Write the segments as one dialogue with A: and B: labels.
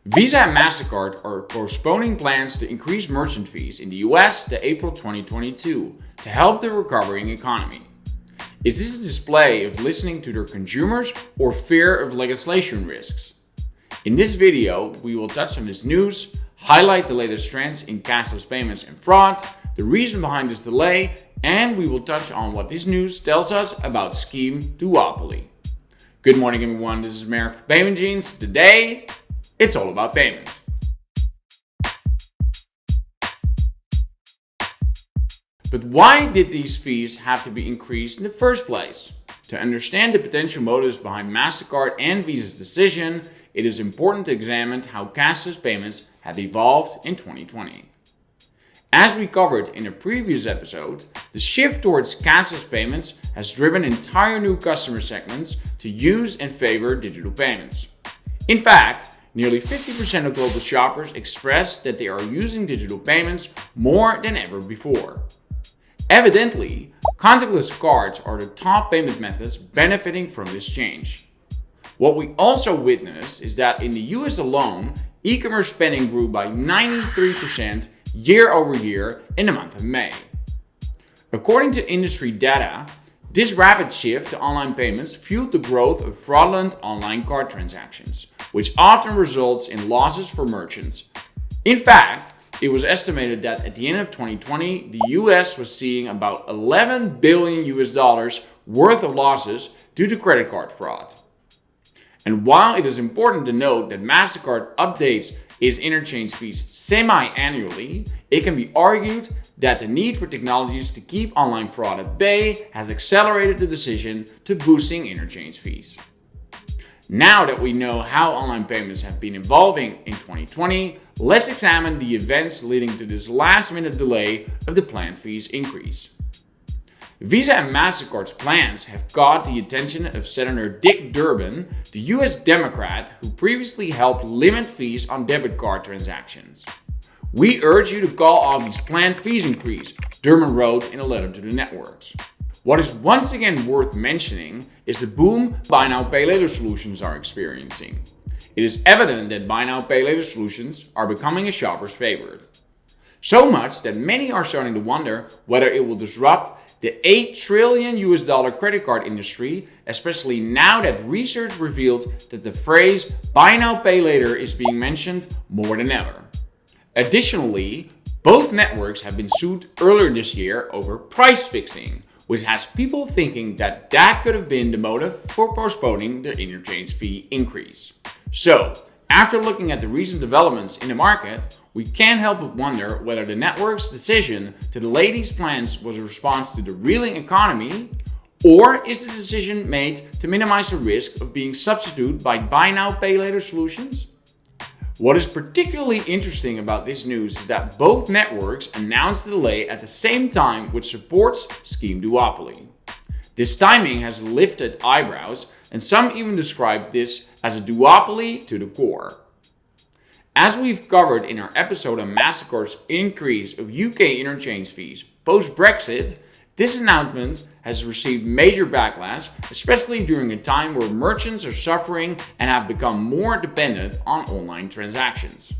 A: Visa and Mastercard are postponing plans to increase merchant fees in the US to April 2022 to help the recovering economy. Is this a display of listening to their consumers or fear of legislation risks? In this video, we will touch on this news, highlight the latest trends in cashless payments and fraud, the reason behind this delay, and we will touch on what this news tells us about scheme Duopoly. Good morning everyone, this is Merk for Payment Genes. Today, it's all about payments. But why did these fees have to be increased in the first place? To understand the potential motives behind Mastercard and Visa's decision, it is important to examine how cashless payments have evolved in 2020. As we covered in a previous episode, the shift towards cashless payments has driven entire new customer segments to use and favor digital payments. In fact, nearly 50% of global shoppers expressed that they are using digital payments more than ever before. Evidently, contactless cards are the top payment methods benefiting from this change. What we also witnessed is that in the US alone, e-commerce spending grew by 93% year over year in the month of May. According to industry data, this rapid shift to online payments fueled the growth of fraudulent online card transactions, which often results in losses for merchants. In fact, it was estimated that at the end of 2020, the US was seeing about $11 billion worth of losses due to credit card fraud. And while it is important to note that Mastercard updates its interchange fees semi-annually, it can be argued that the need for technologies to keep online fraud at bay has accelerated the decision to boosting interchange fees. Now that we know how online payments have been evolving in 2020, let's examine the events leading to this last-minute delay of the planned fees increase. Visa and Mastercard's plans have caught the attention of Senator Dick Durbin, the US Democrat who previously helped limit fees on debit card transactions. "We urge you to call off these planned fees increase," Durbin wrote in a letter to the networks. What is once again worth mentioning is the boom buy now pay later solutions are experiencing. It is evident that buy now pay later solutions are becoming a shopper's favorite. So much that many are starting to wonder whether it will disrupt the $8 trillion credit card industry, especially now that research revealed that the phrase buy now pay later is being mentioned more than ever. Additionally, both networks have been sued earlier this year over price fixing, which has people thinking that that could have been the motive for postponing the interchange fee increase. So, after looking at the recent developments in the market, we can't help but wonder whether the network's decision to delay these plans was a response to the reeling economy, or is the decision made to minimize the risk of being substituted by buy now pay later solutions? What is particularly interesting about this news is that both networks announced the delay at the same time, which supports scheme Duopoly. This timing has lifted eyebrows, and some even describe this as a duopoly to the core. As we've covered in our episode on Mastercard's increase of UK interchange fees post-Brexit, this announcement has received major backlash, especially during a time where merchants are suffering and have become more dependent on online transactions.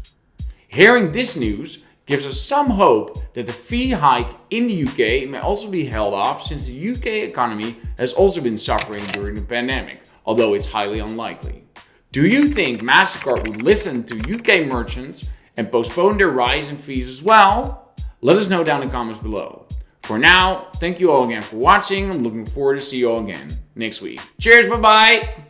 A: Hearing this news gives us some hope that the fee hike in the UK may also be held off, since the UK economy has also been suffering during the pandemic, although it's highly unlikely. Do you think Mastercard would listen to UK merchants and postpone their rise in fees as well? Let us know down in the comments below. For now, thank you all again for watching. I'm looking forward to see you all again next week. Cheers, bye-bye!